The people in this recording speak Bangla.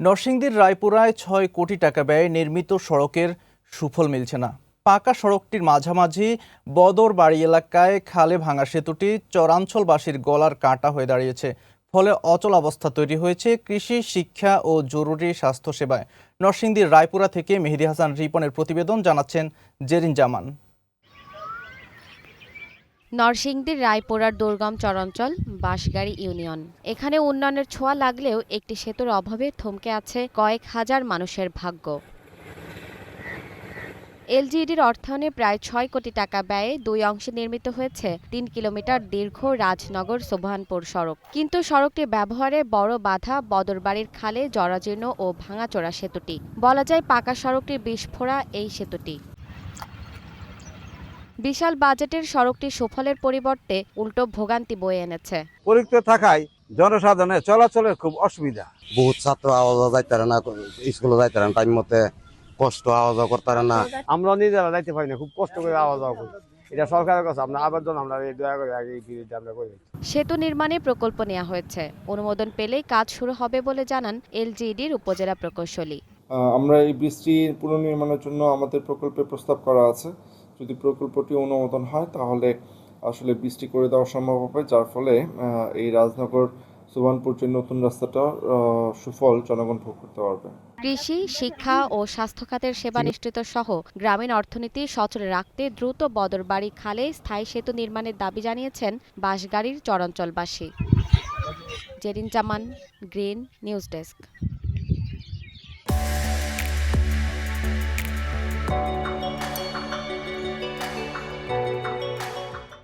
নরসিংদীর রায়পুরায় ৬ কোটি টাকা ব্যয়ে নির্মিত সড়কের সুফল মিলছে না। পাকা সড়কটির মাঝামাঝি বদরবাড়ি এলাকায় খালে ভাঙা সেতুটি চরাঞ্চলবাসীর গলার কাঁটা হয়ে দাঁড়িয়েছে। ফলে অচল অবস্থা তৈরি হয়েছে কৃষি, শিক্ষা ও জরুরি স্বাস্থ্যসেবায়। নরসিংদীর রায়পুরা থেকে মেহেদী হাসান রিপনের প্রতিবেদন, জানাচ্ছেন জেরিন জামান। নরসিংদীর রায়পুরার দুর্গম চরাঞ্চল বাঁশগাড়ি ইউনিয়ন। এখানে উন্নয়নের ছোঁয়া লাগলেও একটি সেতুর অভাবে থমকে আছে কয়েক হাজার মানুষের ভাগ্য। এলজিইডির অর্থায়নে প্রায় ৬ কোটি টাকা ব্যয়ে ২ অংশে নির্মিত হয়েছে ৩ কিলোমিটার দীর্ঘ রাজনগর সোবহানপুর সড়ক। কিন্তু সড়কটি ব্যবহারে বড় বাধা বদরবাড়ির খালে জরাজীর্ণ ও ভাঙাচোরা সেতুটি। বলা যায় পাকা সড়কটির বিস্ফোরা এই সেতুটি। বিশাল বাজেটের সড়কটি সুফলের পরিবর্তে উল্টো ভোগান্তি বয়ে এনেছে। পরিত্যক্ত থাকায় জনসাধারণের চলাচলের খুব অসুবিধা। বহুত ছাত্র আওয়াজ যাইতে না, স্কুলে যাইতে না টাইম মতে, কষ্ট আওয়াজ করতে না। আমরা নিজেরা যাইতে পারি না, খুব কষ্ট করে আওয়া যাওয়া করি। এটা সরকারের কাছে আমরা আবেদন, আমরা দয়া করে আগে এই বিরুদ্ধে আমরা করি। সেতু নির্মাণে প্রকল্প নেওয়া হয়েছে। অনুমোদন পেলেই কাজ শুরু হবে বলে জানান এলজিইডির উপজেলা প্রকৌশলী। আমরা এই ব্রিজটির পুনর্নির্মাণের জন্য আমাদের প্রকল্পে প্রস্তাব করা আছে। যদি প্রকল্পটি অনুমোদন হয় তাহলে আসলে ব্রিজটি করে দেওয়া সম্ভব হবে, যার ফলে এই রাজনগর সোবহানপুর যে নতুন রাস্তাটা সুফল জনগণ ভোগ করতে পারবে। কৃষি, শিক্ষা ও স্বাস্থ্য খাতের সেবা নিশ্চিত সহ গ্রামীণ অর্থনীতি সচল রাখতে দ্রুত বদরবাড়ি খালে স্থায়ী সেতু নির্মাণের দাবি জানিয়েছেন বাঁশগাড়ির চরাঞ্চলবাসী। জেরিন জামান, গ্রিন নিউজ ডেস্ক।